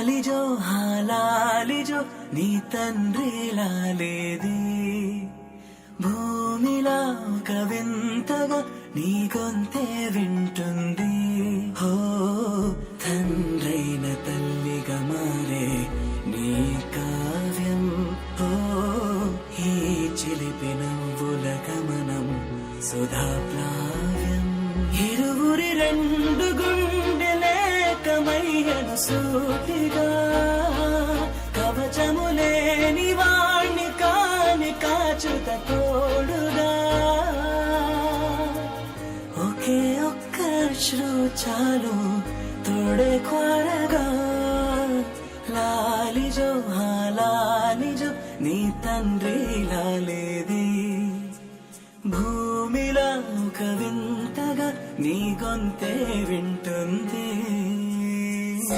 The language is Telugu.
లాలిజో నీ తండ్రి లాలేది భూమిలా ఒక వింతగా నీ గొంతే వింటుంది హో తండ్రైన తల్లిగా మారే నీ కావ్యం హో ఈ చిలిపి నవ్వుల గమనం సుధా ప్లావ్యం ఇరువురి రెండు గుండెలేకమయ్యను సూటిగా కవచములేని వాణ్ణి కాని కాచుత తోడుగా ఒకే ఒక్క శ్రు చాలు తోడే కోరగా లాలిజో నీ తండ్రి లాలేది భూమిలా ఒక వింతగా నీ గొంతే వింటుంది Sa